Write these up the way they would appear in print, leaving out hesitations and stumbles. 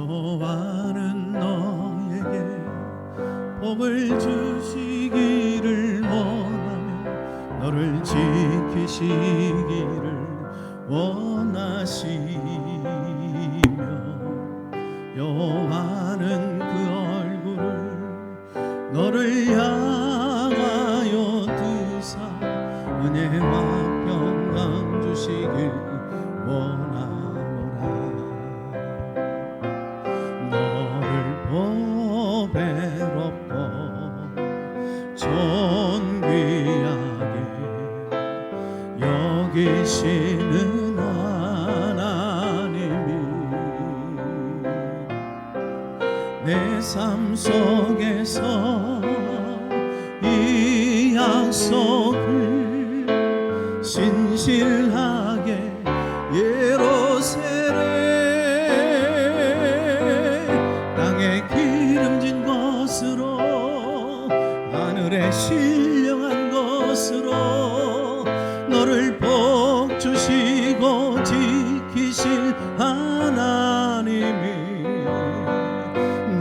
여호와는 너에게 복을 주시기를 원하며 너를 지키시기를 원하시며 여호와는 그 얼굴을 너를 향하여 드사 은혜와 평강 주시길 원하노라. 너를 보배롭고 존귀하게 여기시는 하나님이 내 삶 속에서 이 약속을 신실하게 예루살렘 땅에 기름진 것으로 하늘에 신령한 것으로 너를 복 주시고 지키실 하나님이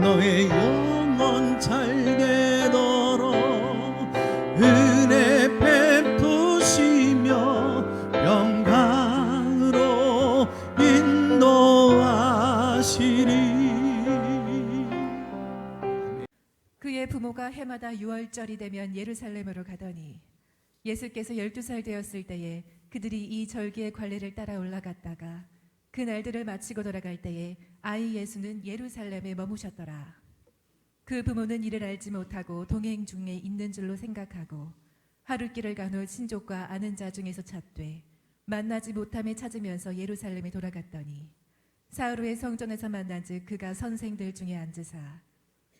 너의 영혼 잘되도록 은혜 베푸시며 평강으로 인도하시리. 그의 부모가 해마다 6월절이 되면 예루살렘으로 가더니 예수께서 12살 되었을 때에 그들이 이 절기의 관례를 따라 올라갔다가 그 날들을 마치고 돌아갈 때에 아이 예수는 예루살렘에 머무셨더라. 그 부모는 이를 알지 못하고 동행 중에 있는 줄로 생각하고 하룻길을 간 후 친족과 아는 자 중에서 찾되 만나지 못함에 찾으면서 예루살렘에 돌아갔더니 사흘 후에 성전에서 만난즉 그가 선생들 중에 앉으사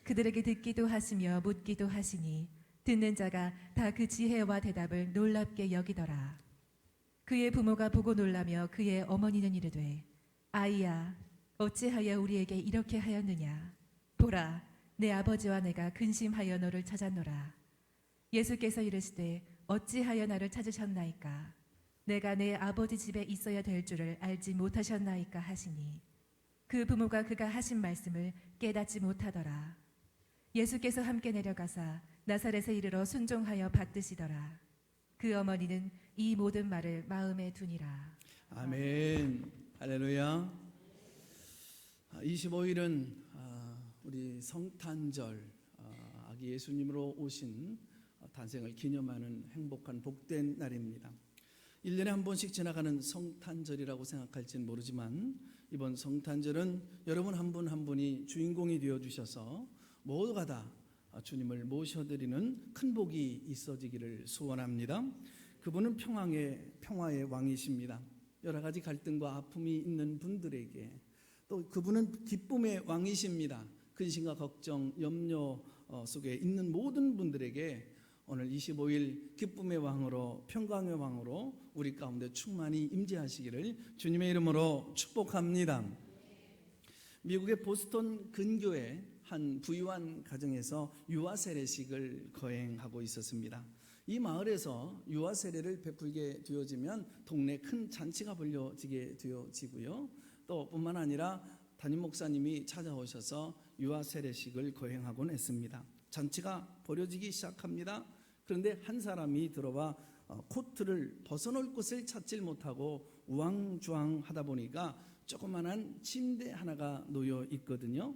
그들에게 듣기도 하시며 묻기도 하시니 듣는 자가 다 그 지혜와 대답을 놀랍게 여기더라. 그의 부모가 보고 놀라며 그의 어머니는 이르되 아이야 어찌하여 우리에게 이렇게 하였느냐. 보라 내 아버지와 내가 근심하여 너를 찾았노라. 예수께서 이르시되 어찌하여 나를 찾으셨나이까. 내가 내 아버지 집에 있어야 될 줄을 알지 못하셨나이까 하시니 그 부모가 그가 하신 말씀을 깨닫지 못하더라. 예수께서 함께 내려가사 나사렛에 이르러 순종하여 받드시더라. 그 어머니는 이 모든 말을 마음에 두니라. 아멘. 할렐루야. 25일은 우리 성탄절, 아기 예수님으로 오신 탄생을 기념하는 행복한 복된 날입니다. 1년에 한 번씩 지나가는 성탄절이라고 생각할지는 모르지만 이번 성탄절은 여러분 한 분 한 분이 주인공이 되어주셔서 모두가 다 주님을 모셔드리는 큰 복이 있어지기를 소원합니다. 그분은 평화의 왕이십니다. 여러 가지 갈등과 아픔이 있는 분들에게 또 그분은 기쁨의 왕이십니다. 근심과 걱정, 염려 속에 있는 모든 분들에게 오늘 25일 기쁨의 왕으로 평강의 왕으로 우리 가운데 충만히 임재하시기를 주님의 이름으로 축복합니다. 미국의 보스턴 근교에 한 부유한 가정에서 유아 세례식을 거행하고 있었습니다. 이 마을에서 유아 세례를 베풀게 되어지면 동네 큰 잔치가 벌려지게 되어지고요. 또 뿐만 아니라 담임 목사님이 찾아오셔서 유아 세례식을 거행하곤 했습니다. 잔치가 벌어지기 시작합니다. 그런데 한 사람이 들어와 코트를 벗어놓을 곳을 찾질 못하고 우왕좌왕하다 보니까 조그만한 침대 하나가 놓여 있거든요.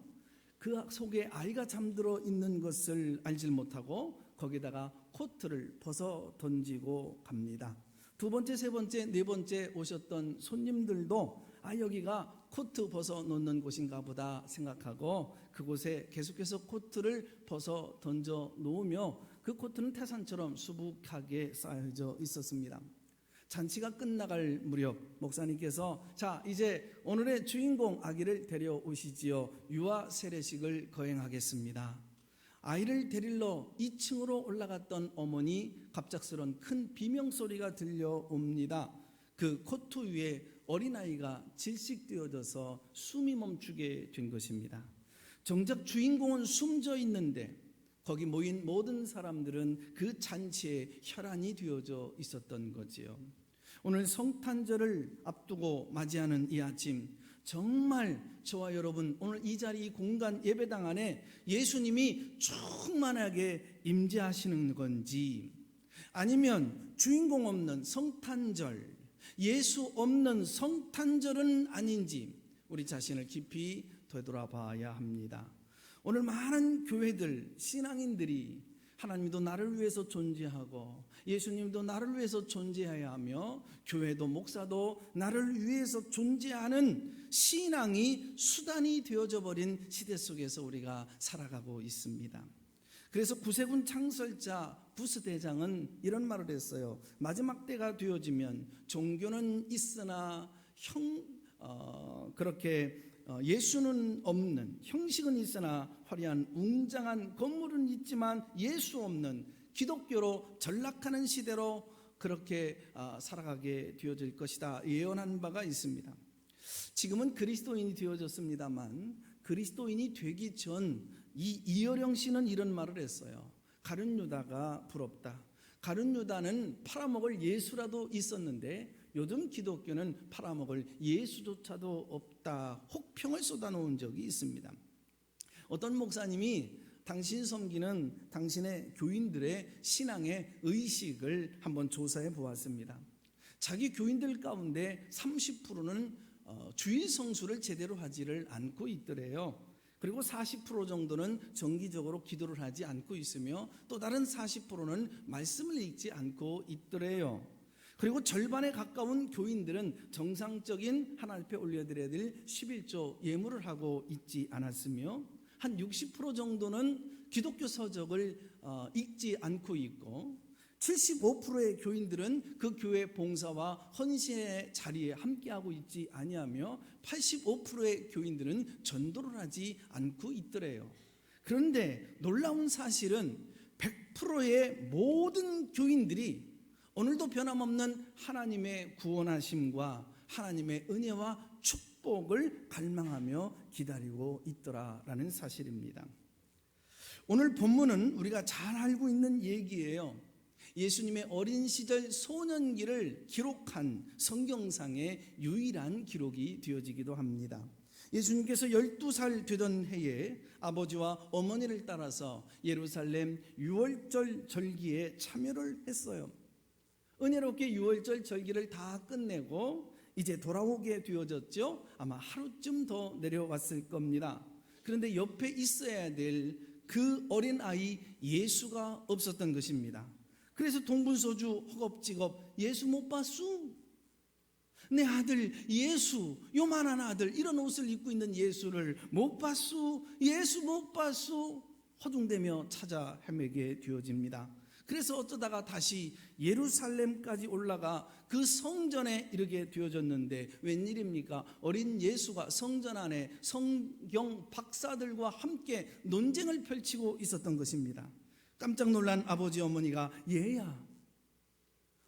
그 속에 아이가 잠들어 있는 것을 알질 못하고 거기다가 코트를 벗어 던지고 갑니다. 두 번째, 세 번째, 네 번째 오셨던 손님들도 여기가 코트 벗어 놓는 곳인가 보다 생각하고 그곳에 계속해서 코트를 벗어 던져 놓으며 그 코트는 태산처럼 수북하게 쌓여져 있었습니다. 잔치가 끝나갈 무렵 목사님께서 자 이제 오늘의 주인공 아기를 데려오시지요. 유아 세례식을 거행하겠습니다. 아이를 데리러 2층으로 올라갔던 어머니 갑작스런 큰 비명소리가 들려옵니다. 그 코트 위에 어린아이가 질식되어져서 숨이 멈추게 된 것입니다. 정작 주인공은 숨져 있는데 거기 모인 모든 사람들은 그 잔치에 혈안이 되어져 있었던 거지요. 오늘 성탄절을 앞두고 맞이하는 이 아침 정말 저와 여러분 오늘 이 자리 이 공간 예배당 안에 예수님이 충만하게 임재하시는 건지, 아니면 주인공 없는 성탄절, 예수 없는 성탄절은 아닌지 우리 자신을 깊이 되돌아봐야 합니다. 오늘 많은 교회들, 신앙인들이 하나님도 나를 위해서 존재하고 예수님도 나를 위해서 존재해야 하며 교회도 목사도 나를 위해서 존재하는 신앙이 수단이 되어져 버린 시대 속에서 우리가 살아가고 있습니다. 그래서 구세군 창설자 부스대장은 이런 말을 했어요. 마지막 때가 되어지면 종교는 있으나 예수는 없는, 형식은 있으나 화려한 웅장한 건물은 있지만 예수 없는 기독교로 전락하는 시대로 그렇게 살아가게 되어질 것이다 예언한 바가 있습니다. 지금은 그리스도인이 되어졌습니다만 그리스도인이 되기 전 이어령 씨는 이런 말을 했어요. 가룟 유다가 부럽다. 가룟 유다는 팔아먹을 예수라도 있었는데 요즘 기독교는 팔아먹을 예수조차도 없다. 혹평을 쏟아놓은 적이 있습니다. 어떤 목사님이 당신 섬기는 당신의 교인들의 신앙의 의식을 한번 조사해 보았습니다. 자기 교인들 가운데 30%는 주일 성수를 제대로 하지를 않고 있더래요. 그리고 40% 정도는 정기적으로 기도를 하지 않고 있으며 또 다른 40%는 말씀을 읽지 않고 있더래요. 그리고 절반에 가까운 교인들은 정상적인 하나님 앞에 올려드려야 될 11조 예물을 하고 있지 않았으며 한 60% 정도는 기독교 서적을 읽지 않고 있고 75%의 교인들은 그 교회 봉사와 헌신의 자리에 함께하고 있지 아니하며 85%의 교인들은 전도를 하지 않고 있더래요. 그런데 놀라운 사실은 100%의 모든 교인들이 오늘도 변함없는 하나님의 구원하심과 하나님의 은혜와 축복을 갈망하며 기다리고 있더라라는 사실입니다. 오늘 본문은 우리가 잘 알고 있는 얘기예요. 예수님의 어린 시절 소년기를 기록한 성경상의 유일한 기록이 되어지기도 합니다. 예수님께서 12살 되던 해에 아버지와 어머니를 따라서 예루살렘 유월절 절기에 참여를 했어요. 은혜롭게 유월절 절기를 다 끝내고 이제 돌아오게 되어졌죠. 아마 하루쯤 더 내려왔을 겁니다. 그런데 옆에 있어야 될 그 어린아이 예수가 없었던 것입니다. 그래서 동분서주 허겁지겁 예수 못 봤수? 내 아들 예수, 요만한 아들, 이런 옷을 입고 있는 예수를 못 봤수? 예수 못 봤수? 허둥대며 찾아 헤매게 되어집니다. 그래서 어쩌다가 다시 예루살렘까지 올라가 그 성전에 이르게 되어졌는데 웬일입니까? 어린 예수가 성전 안에 성경 박사들과 함께 논쟁을 펼치고 있었던 것입니다. 깜짝 놀란 아버지 어머니가 얘야,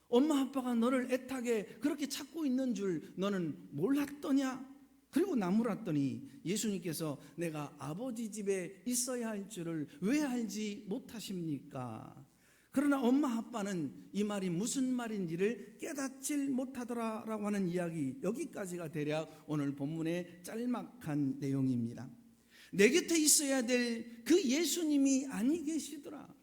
엄마 아빠가 너를 애타게 그렇게 찾고 있는 줄 너는 몰랐더냐? 그리고 나무랐더니 예수님께서 내가 아버지 집에 있어야 할 줄을 왜 알지 못하십니까? 그러나 엄마 아빠는 이 말이 무슨 말인지를 깨닫질 못하더라라고 하는 이야기, 여기까지가 대략 오늘 본문의 짤막한 내용입니다. 내 곁에 있어야 될 그 예수님이 아니 계시더라.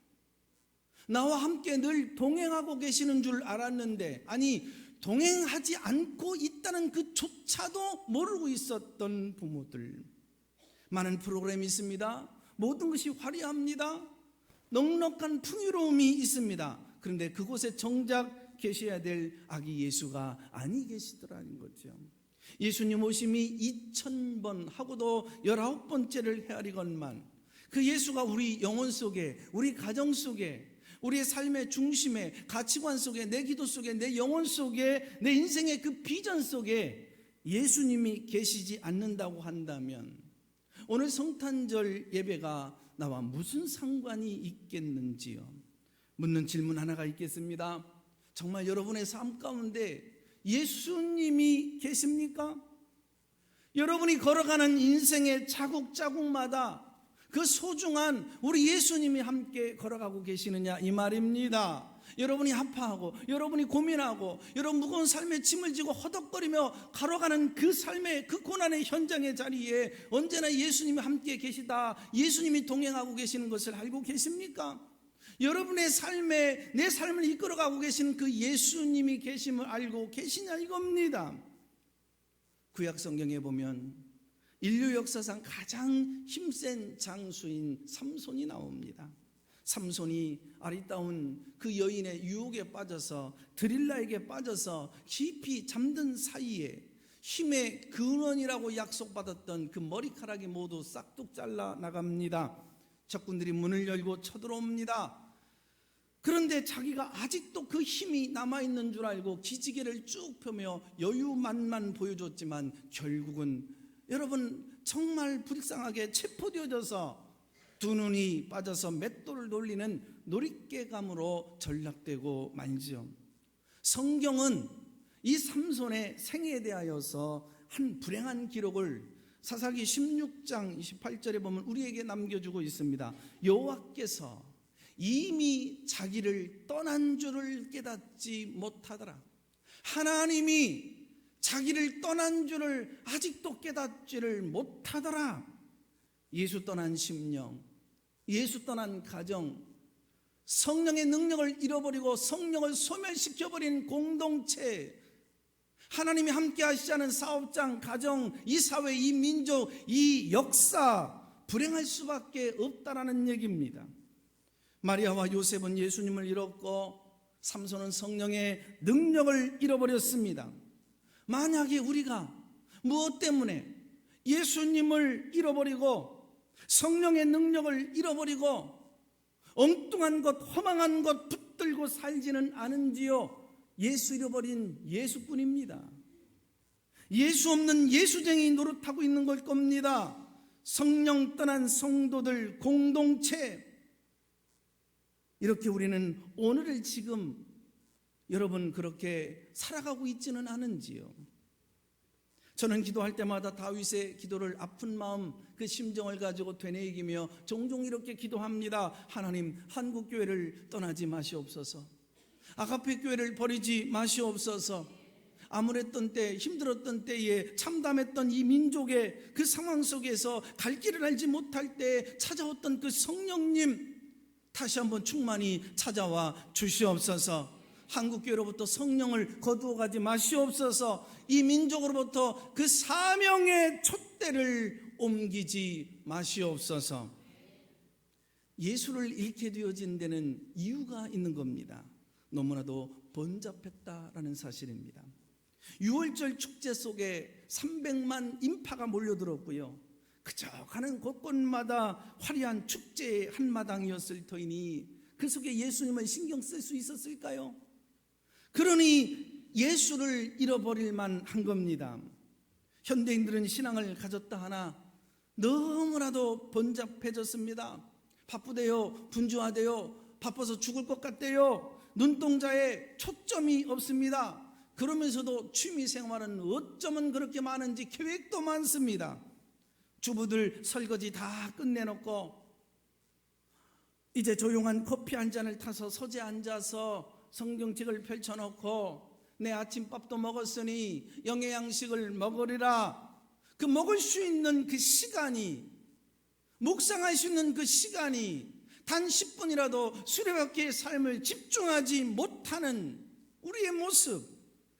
나와 함께 늘 동행하고 계시는 줄 알았는데, 아니 동행하지 않고 있다는 그조차도 모르고 있었던 부모들. 많은 프로그램이 있습니다. 모든 것이 화려합니다. 넉넉한 풍요로움이 있습니다. 그런데 그곳에 정작 계셔야 될 아기 예수가 아니 계시더라는 거죠. 예수님 오심이 2000번 하고도 19번째를 헤아리건만 그 예수가 우리 영혼 속에, 우리 가정 속에, 우리의 삶의 중심에, 가치관 속에, 내 기도 속에, 내 영혼 속에, 내 인생의 그 비전 속에 예수님이 계시지 않는다고 한다면 오늘 성탄절 예배가 나와 무슨 상관이 있겠는지요? 묻는 질문 하나가 있겠습니다. 정말 여러분의 삶 가운데 예수님이 계십니까? 여러분이 걸어가는 인생의 자국자국마다 그 소중한 우리 예수님이 함께 걸어가고 계시느냐 이 말입니다. 여러분이 아파하고 여러분이 고민하고 여러분 무거운 삶의 짐을 지고 허덕거리며 걸어가는 그 삶의 그 고난의 현장의 자리에 언제나 예수님이 함께 계시다, 예수님이 동행하고 계시는 것을 알고 계십니까? 여러분의 삶에 내 삶을 이끌어가고 계신 그 예수님이 계심을 알고 계시냐 이겁니다. 구약 성경에 보면 인류 역사상 가장 힘센 장수인 삼손이 나옵니다. 삼손이 아리따운 그 여인의 유혹에 빠져서 드릴라에게 빠져서 깊이 잠든 사이에 힘의 근원이라고 약속받았던 그 머리카락이 모두 싹둑 잘라 나갑니다. 적군들이 문을 열고 쳐들어옵니다. 그런데 자기가 아직도 그 힘이 남아있는 줄 알고 기지개를 쭉 펴며 여유만만 보여줬지만 결국은 여러분 정말 불쌍하게 체포되어져서 두 눈이 빠져서 맷돌을 돌리는 놀잇개감으로 전락되고 말지요. 성경은 이 삼손의 생애에 대하여서 한 불행한 기록을 사사기 16장 28절에 보면 우리에게 남겨주고 있습니다. 여호와께서 이미 자기를 떠난 줄을 깨닫지 못하더라. 하나님이 자기를 떠난 줄을 아직도 깨닫지를 못하더라. 예수 떠난 심령, 예수 떠난 가정, 성령의 능력을 잃어버리고 성령을 소멸시켜버린 공동체, 하나님이 함께 하시지 않은 사업장, 가정, 이 사회, 이 민족, 이 역사 불행할 수밖에 없다라는 얘기입니다. 마리아와 요셉은 예수님을 잃었고 삼손은 성령의 능력을 잃어버렸습니다. 만약에 우리가 무엇 때문에 예수님을 잃어버리고 성령의 능력을 잃어버리고 엉뚱한 것, 허망한 것 붙들고 살지는 않은지요? 예수 잃어버린 예수뿐입니다. 예수 없는 예수쟁이 노릇하고 있는 걸 겁니다. 성령 떠난 성도들 공동체, 이렇게 우리는 오늘을 지금 여러분 그렇게 살아가고 있지는 않은지요? 저는 기도할 때마다 다윗의 기도를 아픈 마음 그 심정을 가지고 되뇌이기며 종종 이렇게 기도합니다. 하나님, 한국교회를 떠나지 마시옵소서. 아가페 교회를 버리지 마시옵소서. 암울했던 때, 힘들었던 때에 참담했던 이 민족의 그 상황 속에서 갈 길을 알지 못할 때 찾아왔던 그 성령님 다시 한번 충만히 찾아와 주시옵소서. 한국교회로부터 성령을 거두어 가지 마시옵소서. 이 민족으로부터 그 사명의 촛대를 옮기지 마시옵소서. 예수를 잃게 되어진 데는 이유가 있는 겁니다. 너무나도 번잡했다라는 사실입니다. 6월절 축제 속에 300만 인파가 몰려들었고요, 그저 가는 곳곳마다 화려한 축제의 한마당이었을 터이니 그 속에 예수님을 신경 쓸 수 있었을까요? 그러니 예수를 잃어버릴 만한 겁니다. 현대인들은 신앙을 가졌다 하나 너무나도 번잡해졌습니다. 바쁘대요, 분주하대요, 바빠서 죽을 것 같대요, 눈동자에 초점이 없습니다. 그러면서도 취미생활은 어쩌면 그렇게 많은지 계획도 많습니다. 주부들 설거지 다 끝내놓고 이제 조용한 커피 한 잔을 타서 서재 앉아서 성경책을 펼쳐놓고 내 아침밥도 먹었으니 영의 양식을 먹으리라. 그 먹을 수 있는 그 시간이, 묵상할 수 있는 그 시간이 단 10분이라도 수레바퀴의 삶을 집중하지 못하는 우리의 모습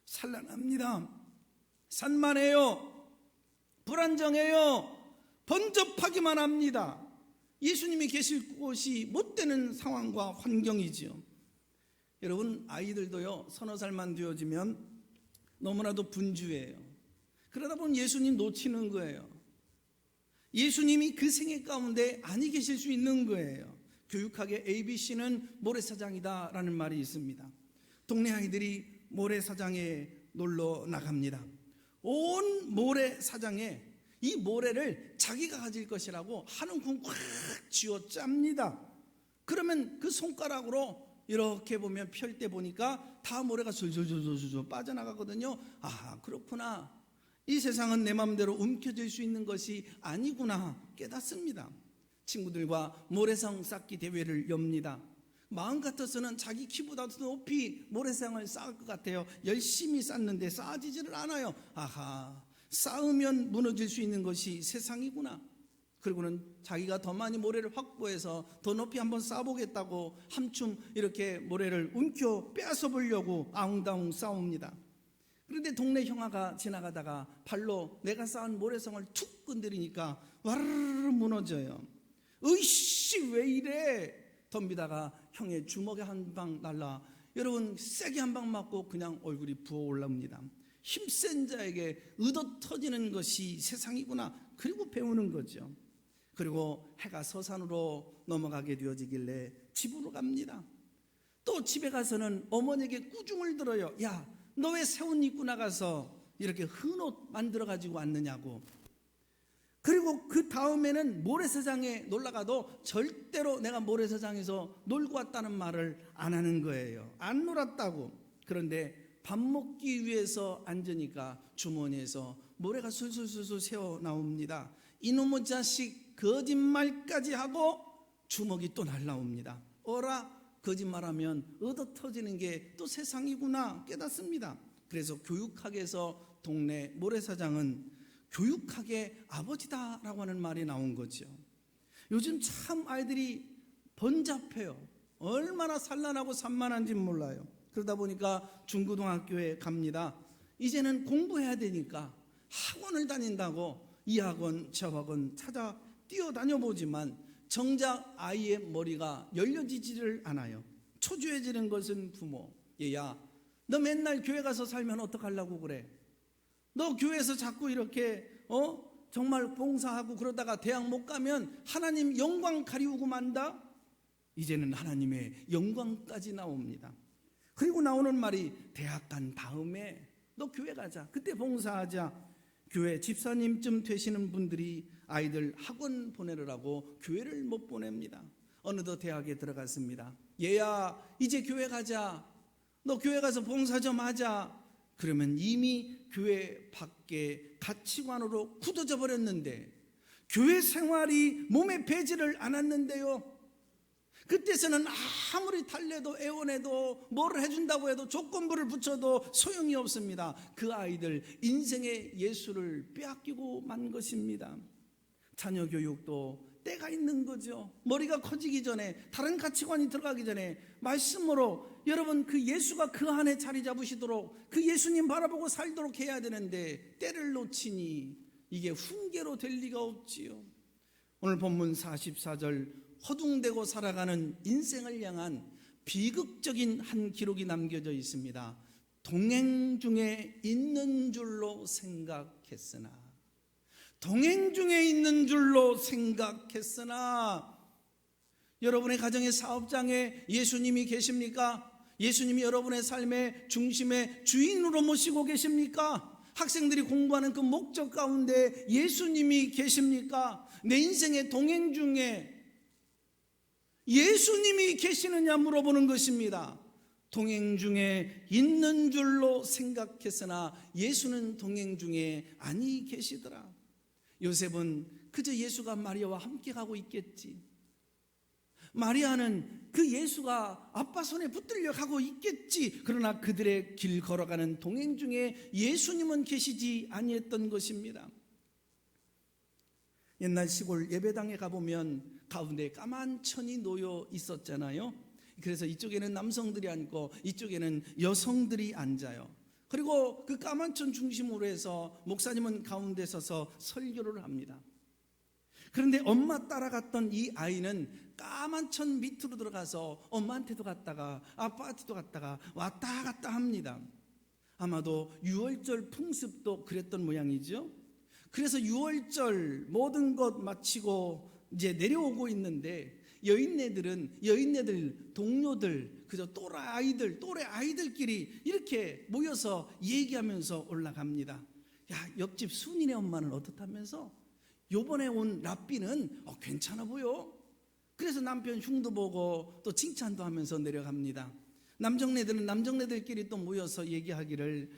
산란합니다. 산만해요. 불안정해요. 번잡하기만 합니다. 예수님이 계실 곳이 못 되는 상황과 환경이지요. 여러분, 아이들도요, 서너 살만 되어지면 너무나도 분주해요. 그러다 보면 예수님 놓치는 거예요. 예수님이 그 생애 가운데 아니 계실 수 있는 거예요. 교육학의 ABC는 모래사장이다 라는 말이 있습니다. 동네 아이들이 모래사장에 놀러 나갑니다. 온 모래사장에 이 모래를 자기가 가질 것이라고 한 움큼 꽉 쥐어 짭니다. 그러면 그 손가락으로 이렇게 보면 펼 때 보니까 다 모래가 줄줄줄줄줄 빠져나가거든요. 아, 그렇구나. 이 세상은 내 마음대로 움켜질 수 있는 것이 아니구나 깨닫습니다. 친구들과 모래성 쌓기 대회를 엽니다. 마음 같아서는 자기 키보다 더 높이 모래사장을 쌓을 것 같아요. 열심히 쌓는데 쌓아지지를 않아요. 아하, 쌓으면 무너질 수 있는 것이 세상이구나. 그리고는 자기가 더 많이 모래를 확보해서 더 높이 한번 쌓아보겠다고 한춤 이렇게 모래를 움켜 빼앗아 보려고 아웅다웅 싸웁니다. 그런데 동네 형아가 지나가다가 발로 내가 쌓은 모래성을 툭 건드리니까 와르르 무너져요. 으이씨 왜 이래 덤비다가 형의 주먹에 한 방 날라 여러분 세게 한 방 맞고 그냥 얼굴이 부어 올라옵니다. 힘센 자에게 의도 터지는 것이 세상이구나. 그리고 배우는 거죠. 그리고 해가 서산으로 넘어가게 되어지길래 집으로 갑니다. 또 집에 가서는 어머니에게 꾸중을 들어요. 야, 너 왜 새 옷 입고 나가서 이렇게 헌옷 만들어 가지고 왔느냐고. 그리고 그 다음에는 모래사장에 놀러가도 절대로 내가 모래사장에서 놀고 왔다는 말을 안 하는 거예요. 안 놀았다고. 그런데 밥 먹기 위해서 앉으니까 주머니에서 모래가 술술술술 새어 나옵니다. 이놈의 자식 거짓말까지 하고 주먹이 또 날라옵니다. 어라, 거짓말하면 얻어 터지는 게 또 세상이구나 깨닫습니다. 그래서 교육학에서 동네 모래사장은 교육학의 아버지다라고 하는 말이 나온 거죠. 요즘 참 아이들이 번잡해요. 얼마나 산란하고 산만한지 몰라요. 그러다 보니까 중고등학교에 갑니다. 이제는 공부해야 되니까 학원을 다닌다고 이 학원 저 학원 찾아 뛰어다녀 보지만 정작 아이의 머리가 열려지지를 않아요. 초조해지는 것은 부모. 얘야, 너 맨날 교회 가서 살면 어떡하려고 그래? 너 교회에서 자꾸 이렇게 정말 봉사하고 그러다가 대학 못 가면 하나님 영광 가리우고 만다? 이제는 하나님의 영광까지 나옵니다. 그리고 나오는 말이 대학 간 다음에 너 교회 가자. 그때 봉사하자. 교회 집사님쯤 되시는 분들이 아이들 학원 보내느라고 교회를 못 보냅니다. 어느덧 대학에 들어갔습니다. 얘야, 이제 교회 가자. 너 교회 가서 봉사 좀 하자. 그러면 이미 교회 밖에 가치관으로 굳어져 버렸는데 교회 생활이 몸에 배지를 않았는데요. 그때서는 아무리 달래도 애원해도 뭘 해준다고 해도 조건부를 붙여도 소용이 없습니다. 그 아이들 인생의 예수를 빼앗기고 만 것입니다. 자녀 교육도 때가 있는 거죠. 머리가 커지기 전에 다른 가치관이 들어가기 전에 말씀으로 여러분 그 예수가 그 안에 자리 잡으시도록 그 예수님 바라보고 살도록 해야 되는데 때를 놓치니 이게 훈계로 될 리가 없지요. 오늘 본문 44절 허둥대고 살아가는 인생을 향한 비극적인 한 기록이 남겨져 있습니다. 동행 중에 있는 줄로 생각했으나 동행 중에 있는 줄로 생각했으나 여러분의 가정의 사업장에 예수님이 계십니까? 예수님이 여러분의 삶의 중심의 주인으로 모시고 계십니까? 학생들이 공부하는 그 목적 가운데 예수님이 계십니까? 내 인생의 동행 중에 예수님이 계시느냐 물어보는 것입니다. 동행 중에 있는 줄로 생각했으나 예수는 동행 중에 아니 계시더라. 요셉은 그저 예수가 마리아와 함께 가고 있겠지. 마리아는 그 예수가 아빠 손에 붙들려 가고 있겠지. 그러나 그들의 길 걸어가는 동행 중에 예수님은 계시지 아니했던 것입니다. 옛날 시골 예배당에 가보면 가운데 까만 천이 놓여 있었잖아요. 그래서 이쪽에는 남성들이 앉고 이쪽에는 여성들이 앉아요. 그리고 그 까만 천 중심으로 해서 목사님은 가운데 서서 설교를 합니다. 그런데 엄마 따라갔던 이 아이는 까만 천 밑으로 들어가서 엄마한테도 갔다가 아빠한테도 갔다가 왔다 갔다 합니다. 아마도 유월절 풍습도 그랬던 모양이죠. 그래서 유월절 모든 것 마치고 이제 내려오고 있는데 여인네들 동료들 그저 또래 아이들끼리 이렇게 모여서 얘기하면서 올라갑니다. 야, 옆집 순이네 엄마는 어떻다면서? 요번에 온 랍비는 괜찮아 보여. 그래서 남편 흉도 보고 또 칭찬도 하면서 내려갑니다. 남정네들은 남정네들끼리 또 모여서 얘기하기를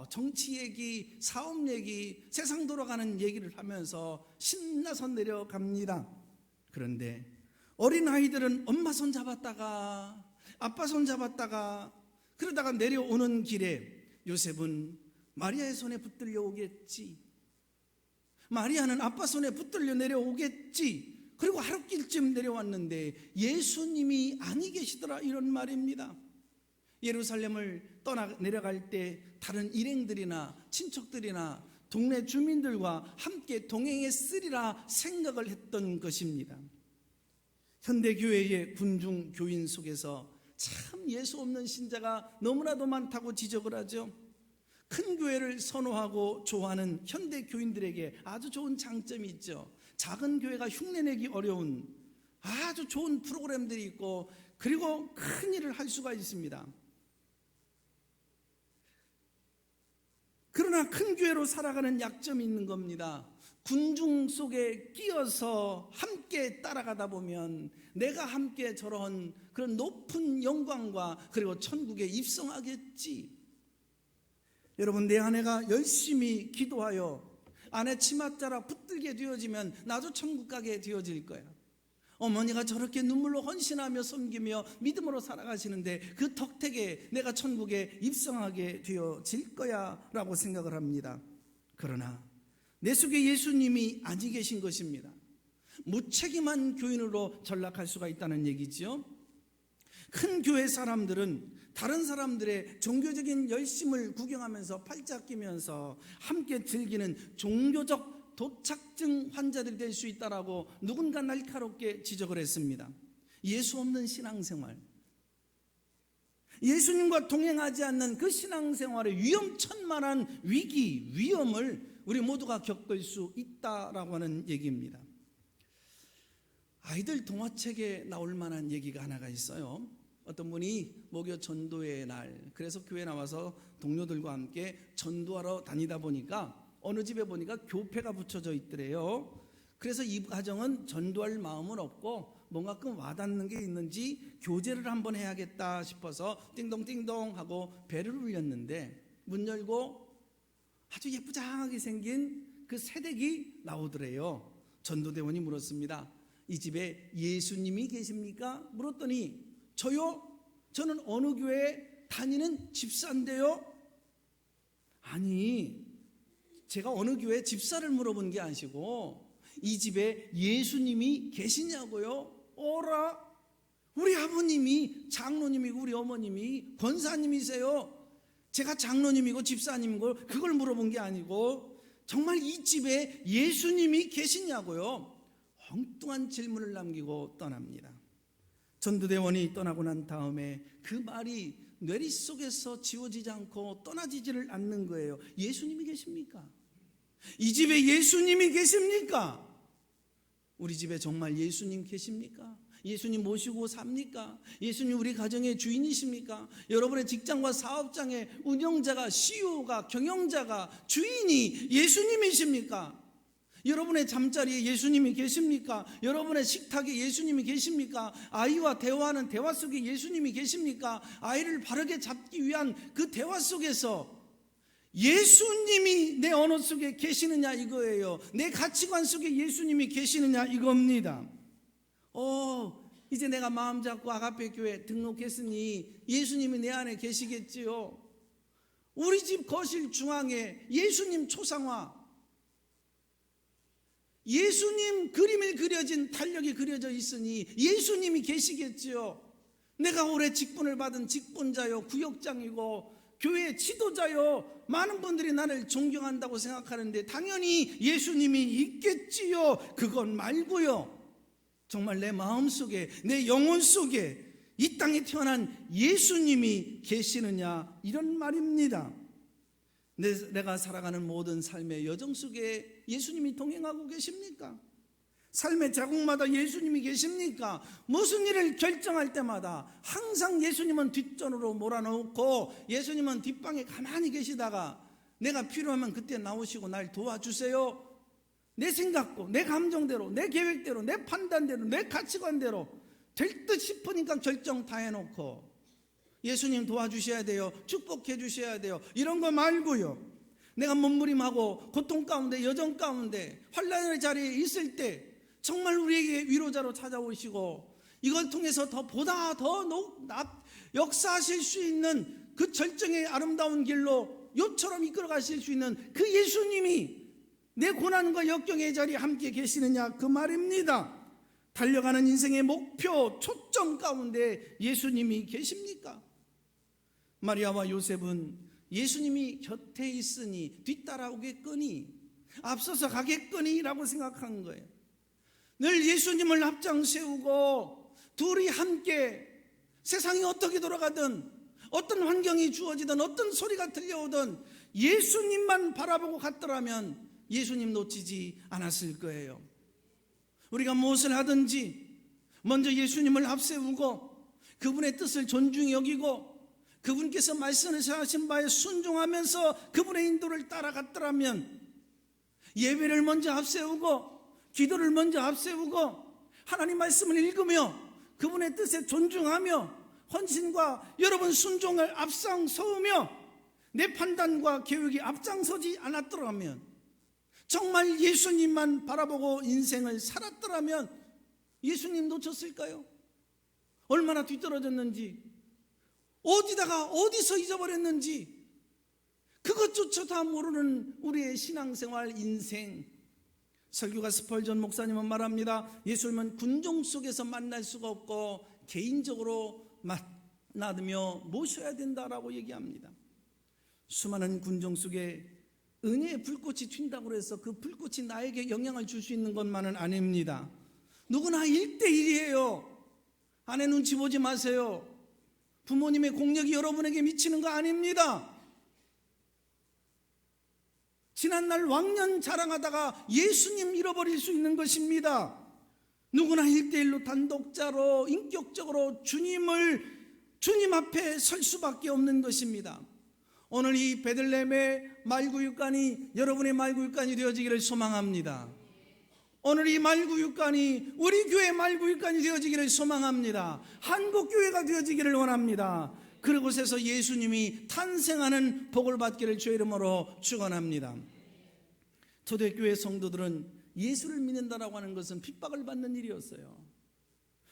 정치 얘기, 사업 얘기, 세상 돌아가는 얘기를 하면서 신나서 내려갑니다. 그런데 어린 아이들은 엄마 손 잡았다가 아빠 손 잡았다가 그러다가 내려오는 길에 요셉은 마리아의 손에 붙들려 오겠지, 마리아는 아빠 손에 붙들려 내려오겠지. 그리고 하룻길쯤 내려왔는데 예수님이 아니 계시더라, 이런 말입니다. 예루살렘을 내려갈 때 다른 일행들이나 친척들이나 동네 주민들과 함께 동행했으리라 생각을 했던 것입니다. 현대교회의 군중교인 속에서 참 예수 없는 신자가 너무나도 많다고 지적을 하죠. 큰 교회를 선호하고 좋아하는 현대교인들에게 아주 좋은 장점이 있죠. 작은 교회가 흉내내기 어려운 아주 좋은 프로그램들이 있고, 그리고 큰 일을 할 수가 있습니다. 그러나 큰 교회로 살아가는 약점이 있는 겁니다. 군중 속에 끼어서 함께 따라가다 보면 내가 함께 저런 그런 높은 영광과 그리고 천국에 입성하겠지. 여러분, 내 아내가 열심히 기도하여 아내 치맛자락 붙들게 되어지면 나도 천국 가게 되어질 거야. 어머니가 저렇게 눈물로 헌신하며 섬기며 믿음으로 살아가시는데 그 덕택에 내가 천국에 입성하게 되어질 거야 라고 생각을 합니다. 그러나 내 속에 예수님이 아니 계신 것입니다. 무책임한 교인으로 전락할 수가 있다는 얘기죠. 큰 교회 사람들은 다른 사람들의 종교적인 열심을 구경하면서 팔짝 끼면서 함께 즐기는 종교적 도착증 환자들이 될 수 있다라고 누군가 날카롭게 지적을 했습니다. 예수 없는 신앙생활, 예수님과 동행하지 않는 그 신앙생활의 위험천만한 위기, 위험을 우리 모두가 겪을 수 있다라고 하는 얘기입니다. 아이들 동화책에 나올 만한 얘기가 하나가 있어요. 어떤 분이 목요 전도의 날, 그래서 교회 나와서 동료들과 함께 전도하러 다니다 보니까 어느 집에 보니까 교패가 붙여져 있더래요. 그래서 이 가정은 전도할 마음은 없고 뭔가 좀 와닿는 게 있는지 교제를 한번 해야겠다 싶어서 띵동띵동 하고 배를 울렸는데 문 열고 아주 예쁘장하게 생긴 그 새댁이 나오더래요. 전도대원이 물었습니다. 이 집에 예수님이 계십니까? 물었더니 저요? 저는 어느 교회에 다니는 집사인데요. 아니, 제가 어느 교회 집사를 물어본 게 아니고 이 집에 예수님이 계시냐고요? 어라, 우리 아버님이 장로님이고 우리 어머님이 권사님이세요. 제가 장로님이고 집사님이고 그걸 물어본 게 아니고 정말 이 집에 예수님이 계시냐고요? 엉뚱한 질문을 남기고 떠납니다. 전도대원이 떠나고 난 다음에 그 말이 뇌리 속에서 지워지지 않고 떠나지지를 않는 거예요. 예수님이 계십니까? 이 집에 예수님이 계십니까? 우리 집에 정말 예수님 계십니까? 예수님 모시고 삽니까? 예수님 우리 가정의 주인이십니까? 여러분의 직장과 사업장의 운영자가, CEO가, 경영자가, 주인이 예수님이십니까? 여러분의 잠자리에 예수님이 계십니까? 여러분의 식탁에 예수님이 계십니까? 아이와 대화하는 대화 속에 예수님이 계십니까? 아이를 바르게 잡기 위한 그 대화 속에서 예수님이 내 언어 속에 계시느냐 이거예요. 내 가치관 속에 예수님이 계시느냐 이겁니다. 이제 내가 마음 잡고 아가페 교회 등록했으니 예수님이 내 안에 계시겠지요. 우리 집 거실 중앙에 예수님 초상화, 예수님 그림이 그려진 달력이 그려져 있으니 예수님이 계시겠지요. 내가 올해 직분을 받은 직분자요, 구역장이고 교회 지도자요, 많은 분들이 나를 존경한다고 생각하는데 당연히 예수님이 있겠지요. 그건 말고요, 정말 내 마음속에, 내 영혼 속에 이 땅에 태어난 예수님이 계시느냐 이런 말입니다. 내가 살아가는 모든 삶의 여정 속에 예수님이 동행하고 계십니까? 삶의 자국마다 예수님이 계십니까? 무슨 일을 결정할 때마다 항상 예수님은 뒷전으로 몰아넣고 예수님은 뒷방에 가만히 계시다가 내가 필요하면 그때 나오시고 날 도와주세요. 내 생각고 내 감정대로, 내 계획대로, 내 판단대로, 내 가치관대로 될 듯 싶으니까 결정 다 해놓고 예수님 도와주셔야 돼요, 축복해 주셔야 돼요, 이런 거 말고요. 내가 몸부림하고 고통 가운데, 여정 가운데, 환난의 자리에 있을 때 정말 우리에게 위로자로 찾아오시고 이걸 통해서 보다 더 역사하실 수 있는 그 절정의 아름다운 길로 요처럼 이끌어 가실 수 있는 그 예수님이 내 고난과 역경의 자리에 함께 계시느냐 그 말입니다. 달려가는 인생의 목표, 초점 가운데 예수님이 계십니까? 마리아와 요셉은 예수님이 곁에 있으니 뒤따라오겠거니 앞서서 가겠거니라고 생각한 거예요. 늘 예수님을 앞장 세우고 둘이 함께 세상이 어떻게 돌아가든 어떤 환경이 주어지든 어떤 소리가 들려오든 예수님만 바라보고 갔더라면 예수님 놓치지 않았을 거예요. 우리가 무엇을 하든지 먼저 예수님을 앞세우고 그분의 뜻을 존중히 여기고 그분께서 말씀하신 바에 순종하면서 그분의 인도를 따라갔더라면 예배를 먼저 앞세우고 기도를 먼저 앞세우고 하나님 말씀을 읽으며 그분의 뜻에 존중하며 헌신과 여러분 순종을 앞장서우며 내 판단과 계획이 앞장서지 않았더라면 정말 예수님만 바라보고 인생을 살았더라면 예수님 놓쳤을까요? 얼마나 뒤떨어졌는지 어디서 잊어버렸는지 그것조차 다 모르는 우리의 신앙생활 인생. 설교가 스펄전 목사님은 말합니다. 예수님은 군종 속에서 만날 수가 없고 개인적으로 만나며 모셔야 된다라고 얘기합니다. 수많은 군종 속에 은혜의 불꽃이 튄다고 해서 그 불꽃이 나에게 영향을 줄 수 있는 것만은 아닙니다. 누구나 1대1이에요. 아내 눈치 보지 마세요. 부모님의 공력이 여러분에게 미치는 거 아닙니다. 지난날 왕년 자랑하다가 예수님 잃어버릴 수 있는 것입니다. 누구나 1대1로 단독자로 인격적으로 주님 앞에 설 수밖에 없는 것입니다. 오늘 이 베들레헴의 말구육간이 여러분의 말구육간이 되어지기를 소망합니다. 오늘 이 말구육간이 우리 교회 말구육간이 되어지기를 소망합니다. 한국교회가 되어지기를 원합니다. 그곳에서 예수님이 탄생하는 복을 받기를 주의 이름으로 축원합니다. 초대교회 성도들은 예수를 믿는다라고 하는 것은 핍박을 받는 일이었어요.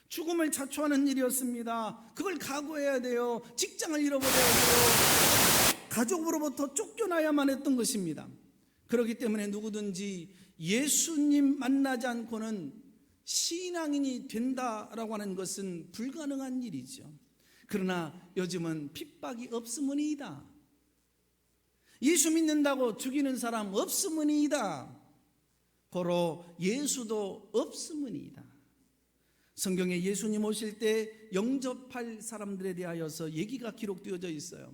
죽음을 자초하는 일이었습니다. 그걸 각오해야 돼요. 직장을 잃어버려야 돼요. 가족으로부터 쫓겨나야만 했던 것입니다. 그렇기 때문에 누구든지 예수님 만나지 않고는 신앙인이 된다라고 하는 것은 불가능한 일이죠. 그러나 요즘은 핍박이 없으므니이다. 예수 믿는다고 죽이는 사람 없으므니이다. 고로 예수도 없으므니이다. 성경에 예수님 오실 때 영접할 사람들에 대하여서 얘기가 기록되어져 있어요.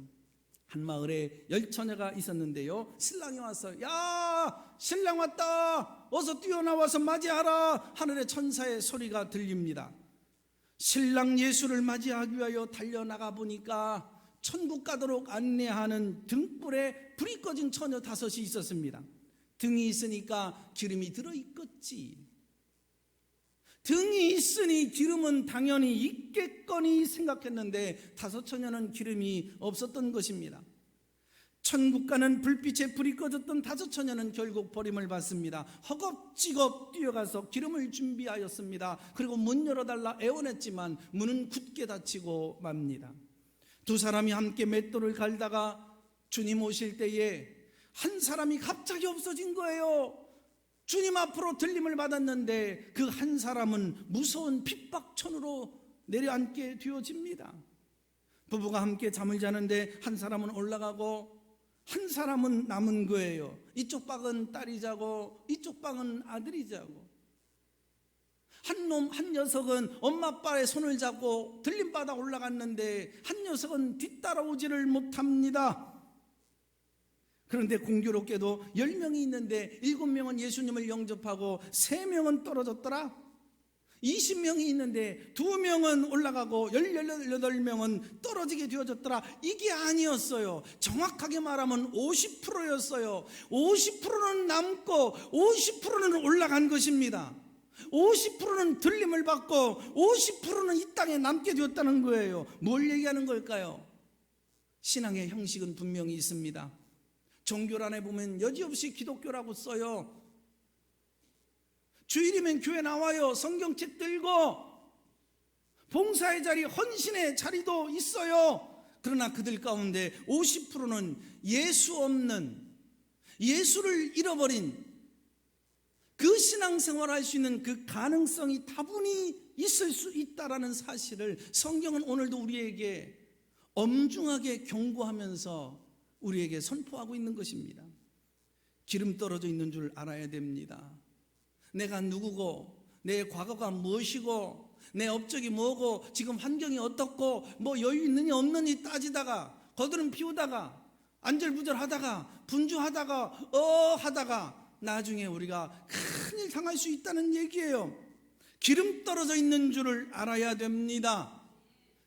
한 마을에 10처녀가 있었는데요, 신랑이 와서 야 신랑 왔다 어서 뛰어나와서 맞이하라 하늘의 천사의 소리가 들립니다. 신랑 예수를 맞이하기 위하여 달려나가 보니까 천국 가도록 안내하는 등불에 불이 꺼진 처녀 5이 있었습니다. 등이 있으니까 기름이 들어있겠지. 등이 있으니 기름은 당연히 있겠거니 생각했는데 5처녀는 기름이 없었던 것입니다. 천국 가는 불빛에 불이 꺼졌던 5처녀는 결국 버림을 받습니다. 허겁지겁 뛰어가서 기름을 준비하였습니다. 그리고 문 열어달라 애원했지만 문은 굳게 닫히고 맙니다. 두 사람이 함께 맷돌을 갈다가 주님 오실 때에 한 사람이 갑자기 없어진 거예요. 주님 앞으로 들림을 받았는데 그 한 사람은 무서운 핍박천으로 내려앉게 되어집니다. 부부가 함께 잠을 자는데 한 사람은 올라가고 한 사람은 남은 거예요. 이쪽 방은 딸이 자고 이쪽 방은 아들이 자고, 한 녀석은 엄마 아빠의 손을 잡고 들림받아 올라갔는데 한 녀석은 뒤따라오지를 못합니다. 그런데 공교롭게도 10명이 있는데 7명은 예수님을 영접하고 3명은 떨어졌더라. 20명이 있는데 2명은 올라가고 18명은 떨어지게 되어졌더라. 이게 아니었어요. 정확하게 말하면 50%였어요. 50%는 남고 50%는 올라간 것입니다. 50%는 들림을 받고 50%는 이 땅에 남게 되었다는 거예요. 뭘 얘기하는 걸까요? 신앙의 형식은 분명히 있습니다. 종교란에 보면 여지없이 기독교라고 써요. 주일이면 교회 나와요. 성경책 들고 봉사의 자리, 헌신의 자리도 있어요. 그러나 그들 가운데 50%는 예수 없는, 예수를 잃어버린, 그 신앙생활을 할 수 있는 그 가능성이 다분히 있을 수 있다라는 사실을 성경은 오늘도 우리에게 엄중하게 경고하면서 우리에게 선포하고 있는 것입니다. 기름 떨어져 있는 줄 알아야 됩니다. 내가 누구고, 내 과거가 무엇이고, 내 업적이 뭐고, 지금 환경이 어떻고, 뭐 여유 있느니 없느니 따지다가, 거드름 피우다가, 안절부절하다가, 분주하다가, 하다가 나중에 우리가 큰일 당할 수 있다는 얘기예요. 기름 떨어져 있는 줄을 알아야 됩니다.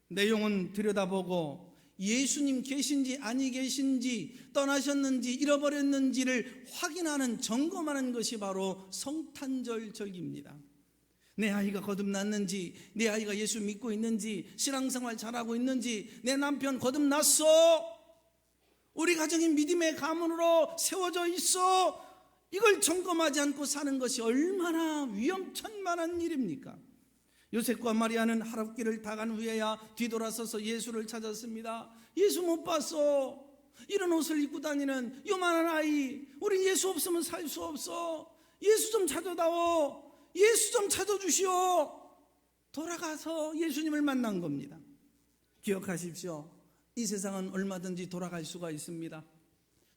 내용은 들여다보고 예수님 계신지 아니 계신지, 떠나셨는지 잃어버렸는지를 확인하는, 점검하는 것이 바로 성탄절 절기입니다. 내 아이가 거듭났는지, 내 아이가 예수 믿고 있는지, 신앙생활 잘하고 있는지, 내 남편 거듭났어, 우리 가정이 믿음의 가문으로 세워져 있어, 이걸 점검하지 않고 사는 것이 얼마나 위험천만한 일입니까? 요셉과 마리아는 하랍길을 다 간 후에야 뒤돌아서서 예수를 찾았습니다. 예수 못 봤어. 이런 옷을 입고 다니는 요만한 아이, 우리 예수 없으면 살 수 없어. 예수 좀 찾아다오. 예수 좀 찾아주시오. 돌아가서 예수님을 만난 겁니다. 기억하십시오. 이 세상은 얼마든지 돌아갈 수가 있습니다.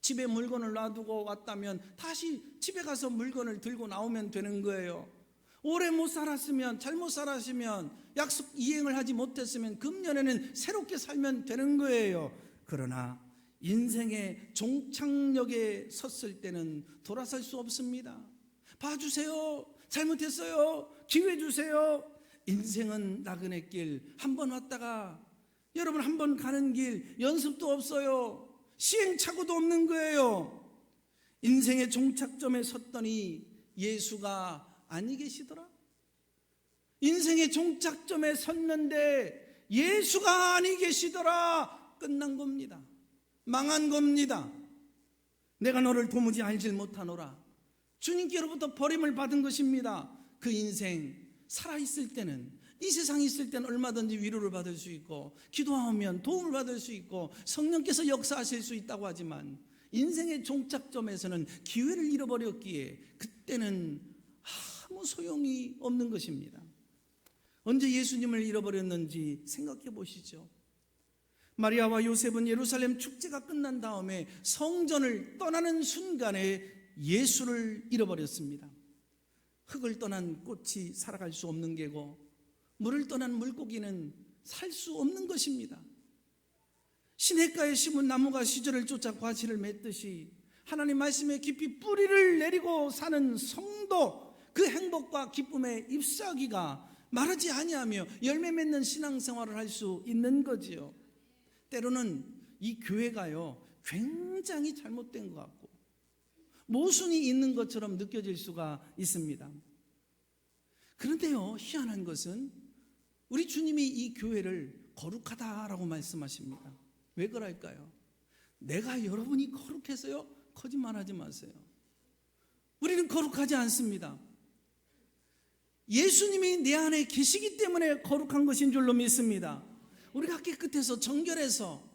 집에 물건을 놔두고 왔다면 다시 집에 가서 물건을 들고 나오면 되는 거예요. 오래 못 살았으면, 잘못 살았으면, 약속 이행을 하지 못했으면 금년에는 새롭게 살면 되는 거예요. 그러나 인생의 종착역에 섰을 때는 돌아설 수 없습니다. 봐주세요. 잘못했어요. 기회 주세요. 인생은 나그네 길, 한 번 왔다가, 여러분 한 번 가는 길, 연습도 없어요. 시행착오도 없는 거예요. 인생의 종착점에 섰더니 예수가 아니 계시더라. 인생의 종착점에 섰는데 예수가 아니 계시더라. 끝난 겁니다. 망한 겁니다. 내가 너를 도무지 알질 못하노라. 주님께로부터 버림을 받은 것입니다. 그 인생 살아있을 때는, 이 세상에 있을 때는 얼마든지 위로를 받을 수 있고, 기도하면 도움을 받을 수 있고, 성령께서 역사하실 수 있다고 하지만 인생의 종착점에서는 기회를 잃어버렸기에 그때는 아무 소용이 없는 것입니다. 언제 예수님을 잃어버렸는지 생각해 보시죠. 마리아와 요셉은 예루살렘 축제가 끝난 다음에 성전을 떠나는 순간에 예수를 잃어버렸습니다. 흙을 떠난 꽃이 살아갈 수 없는 게고, 물을 떠난 물고기는 살 수 없는 것입니다. 시냇가에 심은 나무가 시절을 쫓아 과실을 맺듯이 하나님 말씀에 깊이 뿌리를 내리고 사는 성도, 그 행복과 기쁨의 잎사귀가 마르지 아니하며 열매 맺는 신앙생활을 할 수 있는 거지요. 때로는 이 교회가요, 굉장히 잘못된 것 같고 모순이 있는 것처럼 느껴질 수가 있습니다. 그런데요, 희한한 것은 우리 주님이 이 교회를 거룩하다라고 말씀하십니다. 왜 그럴까요? 내가 여러분이 거룩해서요? 거짓말하지 마세요. 우리는 거룩하지 않습니다. 예수님이 내 안에 계시기 때문에 거룩한 것인 줄로 믿습니다. 우리가 깨끗해서 정결해서,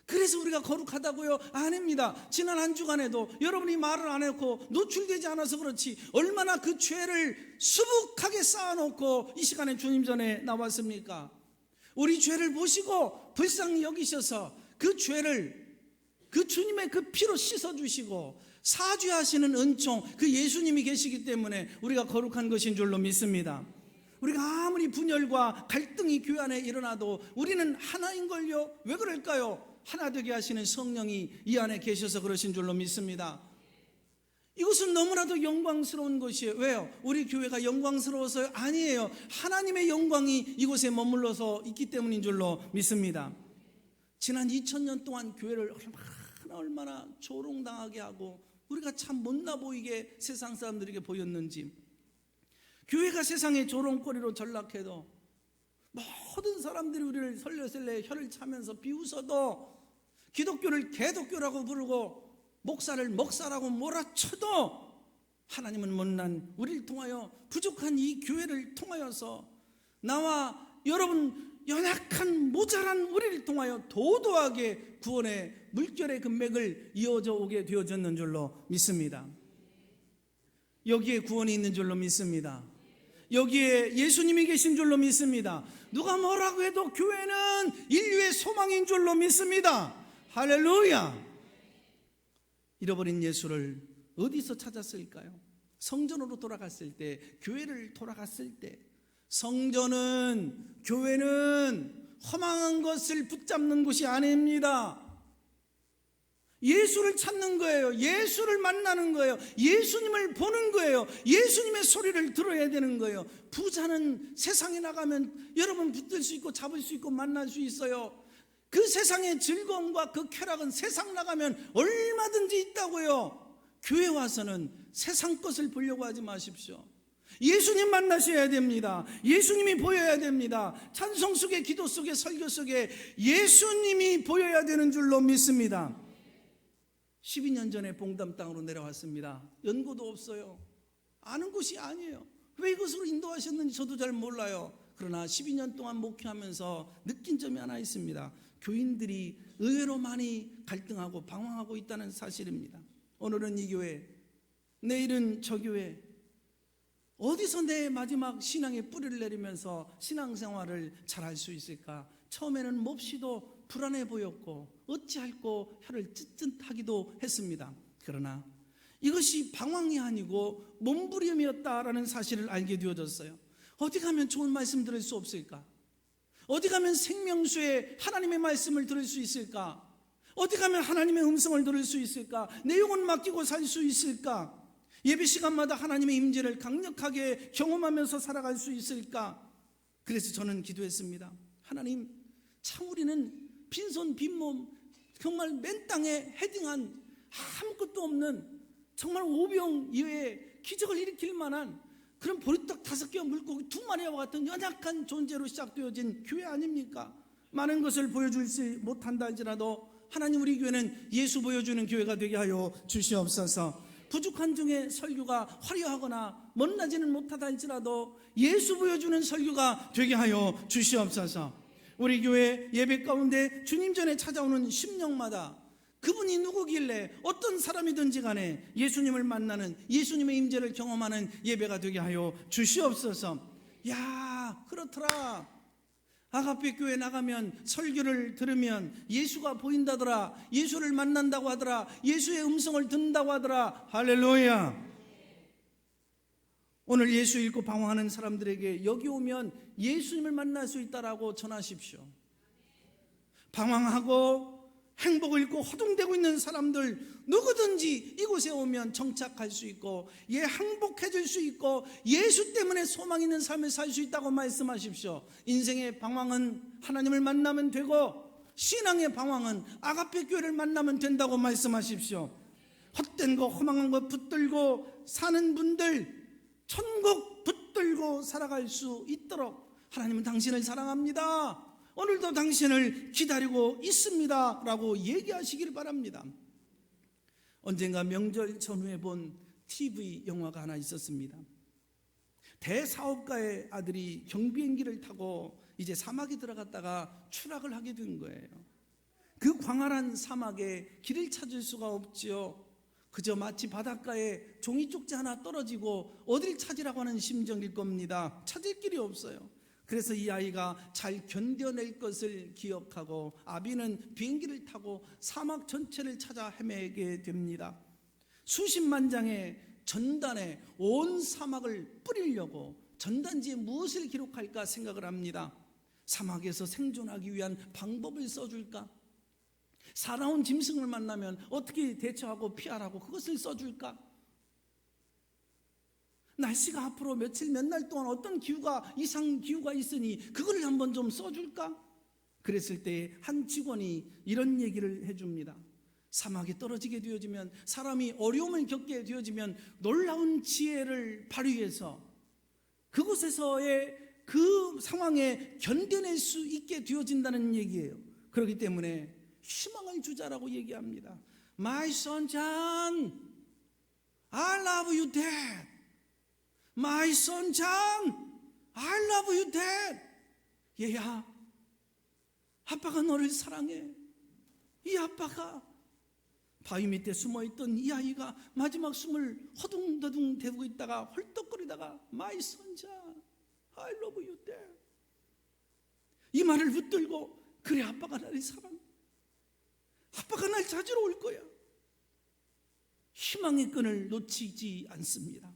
그래서 우리가 거룩하다고요? 아닙니다. 지난 한 주간에도 여러분이 말을 안 했고 노출되지 않아서 그렇지 얼마나 그 죄를 수북하게 쌓아놓고 이 시간에 주님 전에 나왔습니까? 우리 죄를 보시고 불쌍히 여기셔서 그 죄를 그 주님의 그 피로 씻어주시고 사죄하시는 은총, 그 예수님이 계시기 때문에 우리가 거룩한 것인 줄로 믿습니다. 우리가 아무리 분열과 갈등이 교회 안에 일어나도 우리는 하나인걸요? 왜 그럴까요? 하나 되게 하시는 성령이 이 안에 계셔서 그러신 줄로 믿습니다. 이것은 너무나도 영광스러운 것이에요. 왜요? 우리 교회가 영광스러워서요? 아니에요. 하나님의 영광이 이곳에 머물러서 있기 때문인 줄로 믿습니다. 지난 2000년 동안 교회를 얼마나 조롱당하게 하고 우리가 참 못나 보이게 세상 사람들에게 보였는지, 교회가 세상의 조롱거리로 전락해도 모든 사람들이 우리를 설레설레 혀를 차면서 비웃어도, 기독교를 개독교라고 부르고 목사를 먹사라고 몰아쳐도 하나님은 못난 우리를 통하여, 부족한 이 교회를 통하여서 나와 여러분 연약한 모자란 우리를 통하여 도도하게 구원의 물결의 금맥을 이어져 오게 되어졌는 줄로 믿습니다. 여기에 구원이 있는 줄로 믿습니다. 여기에 예수님이 계신 줄로 믿습니다. 누가 뭐라고 해도 교회는 인류의 소망인 줄로 믿습니다. 할렐루야. 잃어버린 예수를 어디서 찾았을까요? 성전으로 돌아갔을 때, 교회를 돌아갔을 때. 성전은, 교회는 허망한 것을 붙잡는 곳이 아닙니다. 예수를 찾는 거예요. 예수를 만나는 거예요. 예수님을 보는 거예요. 예수님의 소리를 들어야 되는 거예요. 부자는 세상에 나가면 여러분 붙들 수 있고 잡을 수 있고 만날 수 있어요. 그 세상의 즐거움과 그 쾌락은 세상 나가면 얼마든지 있다고요. 교회 와서는 세상 것을 보려고 하지 마십시오. 예수님 만나셔야 됩니다. 예수님이 보여야 됩니다. 찬송 속에, 기도 속에, 설교 속에 예수님이 보여야 되는 줄로 믿습니다. 12년 전에 봉담 땅으로 내려왔습니다. 연고도 없어요. 아는 곳이 아니에요. 왜 이곳으로 인도하셨는지 저도 잘 몰라요. 그러나 12년 동안 목회하면서 느낀 점이 하나 있습니다. 교인들이 의외로 많이 갈등하고 방황하고 있다는 사실입니다. 오늘은 이 교회, 내일은 저 교회, 어디서 내 마지막 신앙의 뿌리를 내리면서 신앙생활을 잘할 수 있을까? 처음에는 몹시도 불안해 보였고 어찌할꼬 혀를 찢찢하기도 했습니다. 그러나 이것이 방황이 아니고 몸부림이었다라는 사실을 알게 되어졌어요. 어디 가면 좋은 말씀 들을 수 없을까? 어디 가면 생명수의 하나님의 말씀을 들을 수 있을까? 어디 가면 하나님의 음성을 들을 수 있을까? 내 영혼 맡기고 살 수 있을까? 예배 시간마다 하나님의 임재를 강력하게 경험하면서 살아갈 수 있을까? 그래서 저는 기도했습니다. 하나님, 참 우리는 빈손 빈몸 정말 맨 땅에 헤딩한 아무것도 없는 정말 오병 이외에 기적을 일으킬 만한 그런 보리떡 5개와 물고기 2마리와 같은 연약한 존재로 시작되어진 교회 아닙니까? 많은 것을 보여주지 못한다 할지라도 하나님, 우리 교회는 예수 보여주는 교회가 되게 하여 주시옵소서. 부족한 중에 설교가 화려하거나 멋나지는 못하다 할지라도 예수 보여주는 설교가 되게 하여 주시옵소서. 우리 교회 예배 가운데 주님 전에 찾아오는 심령마다 그분이 누구길래 어떤 사람이든지 간에 예수님을 만나는, 예수님의 임재를 경험하는 예배가 되게 하여 주시옵소서. 야, 그렇더라. 아가페 교회 나가면 설교를 들으면 예수가 보인다더라. 예수를 만난다고 하더라. 예수의 음성을 듣는다고 하더라. 할렐루야. 오늘 예수 읽고 방황하는 사람들에게 여기 오면 예수님을 만날 수 있다라고 전하십시오. 방황하고 행복을 잃고 허둥대고 있는 사람들 누구든지 이곳에 오면 정착할 수 있고 행복해질 수 있고 예수 때문에 소망 있는 삶을 살 수 있다고 말씀하십시오. 인생의 방황은 하나님을 만나면 되고 신앙의 방황은 아가페 교회를 만나면 된다고 말씀하십시오. 헛된 거 허망한 거 붙들고 사는 분들 천국 붙들고 살아갈 수 있도록 하나님은 당신을 사랑합니다. 오늘도 당신을 기다리고 있습니다 라고 얘기하시길 바랍니다. 언젠가 명절 전후에 본 TV 영화가 하나 있었습니다. 대사업가의 아들이 경비행기를 타고 이제 사막에 들어갔다가 추락을 하게 된 거예요. 그 광활한 사막에 길을 찾을 수가 없지요. 그저 마치 바닷가에 종이 쪽지 하나 떨어지고 어딜 찾으라고 하는 심정일 겁니다. 찾을 길이 없어요. 그래서 이 아이가 잘 견뎌낼 것을 기억하고 아비는 비행기를 타고 사막 전체를 찾아 헤매게 됩니다. 수십만 장의 전단에 온 사막을 뿌리려고 전단지에 무엇을 기록할까 생각을 합니다. 사막에서 생존하기 위한 방법을 써줄까? 사나운 짐승을 만나면 어떻게 대처하고 피하라고 그것을 써줄까? 날씨가 앞으로 며칠 몇 날 동안 어떤 이상 기후가 있으니 그걸 한번 좀 써줄까? 그랬을 때 한 직원이 이런 얘기를 해줍니다. 사막에 떨어지게 되어지면, 사람이 어려움을 겪게 되어지면 놀라운 지혜를 발휘해서 그곳에서의 그 상황에 견뎌낼 수 있게 되어진다는 얘기예요. 그렇기 때문에 희망을 주자라고 얘기합니다. My son John, I love love you, Dad. My son John, I love you, Dad. 얘야, 아빠가 너를 사랑해. 이 아빠가 바위 밑에 숨어있던 이 아이가 마지막 숨을 허둥더둥 대고 있다가 헐떡거리다가 My son John, I love you, Dad. 이 말을 붙들고 그래, 아빠가 나를 사랑해. 아빠가 날 찾으러 올 거야. 희망의 끈을 놓치지 않습니다.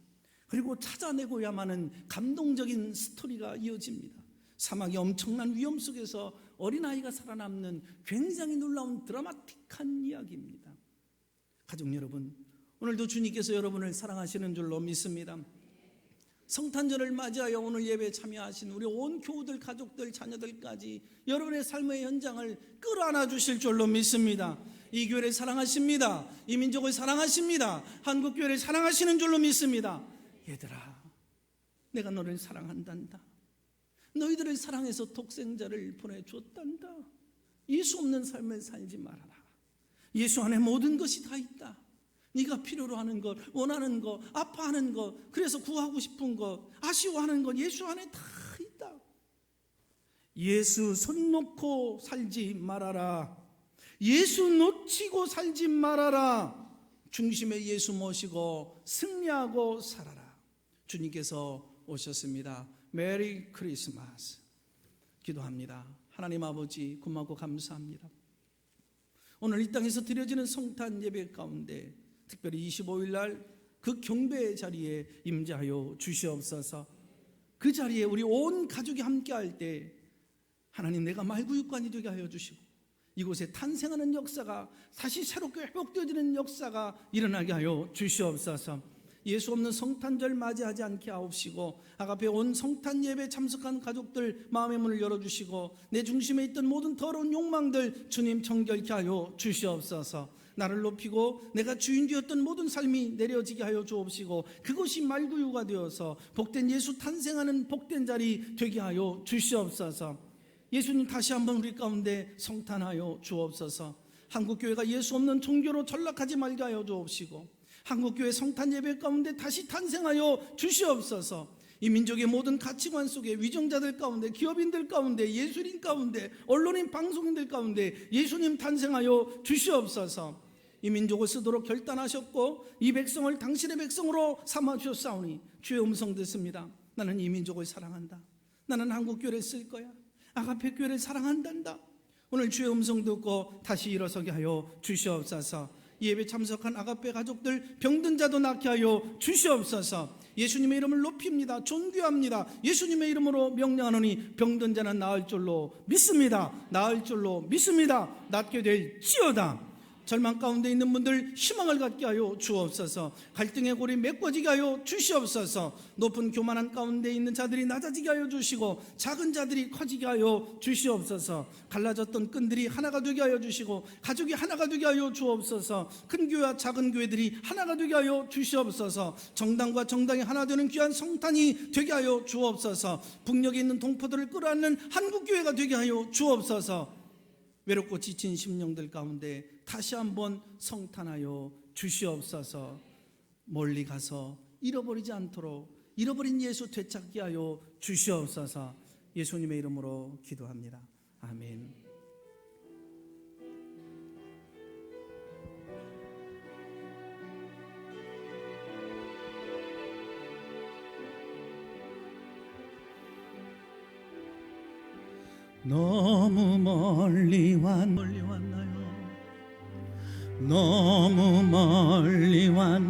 그리고 찾아내고야만 하는 감동적인 스토리가 이어집니다. 사막의 엄청난 위험 속에서 어린아이가 살아남는 굉장히 놀라운 드라마틱한 이야기입니다. 가족 여러분, 오늘도 주님께서 여러분을 사랑하시는 줄로 믿습니다. 성탄절을 맞이하여 오늘 예배에 참여하신 우리 온 교우들, 가족들, 자녀들까지 여러분의 삶의 현장을 끌어안아 주실 줄로 믿습니다. 이 교회를 사랑하십니다. 이 민족을 사랑하십니다. 한국교회를 사랑하시는 줄로 믿습니다. 얘들아, 내가 너를 사랑한단다. 너희들을 사랑해서 독생자를 보내줬단다. 예수 없는 삶을 살지 말아라. 예수 안에 모든 것이 다 있다. 네가 필요로 하는 것, 원하는 것, 아파하는 것, 그래서 구하고 싶은 것, 아쉬워하는 것 예수 안에 다 있다. 예수 손 놓고 살지 말아라. 예수 놓치고 살지 말아라. 중심에 예수 모시고 승리하고 살아라. 주님께서 오셨습니다. 메리 크리스마스. 기도합니다. 하나님 아버지, 고맙고 감사합니다. 오늘 이 땅에서 드려지는 성탄 예배 가운데 특별히 25일 날 그 경배의 자리에 임재하여 주시옵소서. 그 자리에 우리 온 가족이 함께할 때 하나님, 내가 말구육관이 되게 하여 주시고 이곳에 탄생하는 역사가 다시 새롭게 회복되어지는 역사가 일어나게 하여 주시옵소서. 예수 없는 성탄절 맞이하지 않게 하옵시고 아가페 온 성탄 예배에 참석한 가족들 마음의 문을 열어주시고 내 중심에 있던 모든 더러운 욕망들 주님 정결케 하여 주시옵소서. 나를 높이고 내가 주인 되었던 모든 삶이 내려지게 하여 주옵시고 그것이 말구유가 되어서 복된 예수 탄생하는 복된 자리 되게 하여 주시옵소서. 예수님 다시 한번 우리 가운데 성탄하여 주옵소서. 한국교회가 예수 없는 종교로 전락하지 말게 하여 주옵시고 한국교회 성탄 예배 가운데 다시 탄생하여 주시옵소서. 이 민족의 모든 가치관 속에 위정자들 가운데, 기업인들 가운데, 예술인 가운데, 언론인, 방송인들 가운데 예수님 탄생하여 주시옵소서. 이 민족을 쓰도록 결단하셨고 이 백성을 당신의 백성으로 삼아주셨사오니 주의 음성 듣습니다. 나는 이 민족을 사랑한다. 나는 한국교회를 쓸 거야. 아가페 교회를 사랑한단다. 오늘 주의 음성 듣고 다시 일어서게 하여 주시옵소서. 예배 참석한 아가페 가족들 병든 자도 낫게 하여 주시옵소서. 예수님의 이름을 높입니다. 존귀합니다. 예수님의 이름으로 명령하노니 병든 자는 나을 줄로 믿습니다. 나을 줄로 믿습니다. 낫게 될지어다. 절망 가운데 있는 분들 희망을 갖게 하여 주옵소서. 갈등의 골이 메꿔지게 하여 주시옵소서. 높은 교만한 가운데 있는 자들이 낮아지게 하여 주시고 작은 자들이 커지게 하여 주시옵소서. 갈라졌던 끈들이 하나가 되게 하여 주시고 가족이 하나가 되게 하여 주옵소서. 큰 교회와 작은 교회들이 하나가 되게 하여 주시옵소서. 정당과 정당이 하나 되는 귀한 성탄이 되게 하여 주옵소서. 북녘에 있는 동포들을 끌어안는 한국교회가 되게 하여 주옵소서. 외롭고 지친 심령들 가운데 다시 한번 성탄하여 주시옵소서. 멀리 가서 잃어버리지 않도록 잃어버린 예수 되찾게 하여 주시옵소서. 예수님의 이름으로 기도합니다. 아멘. 너무 멀리 왔나요? 너무 멀리 왔나요?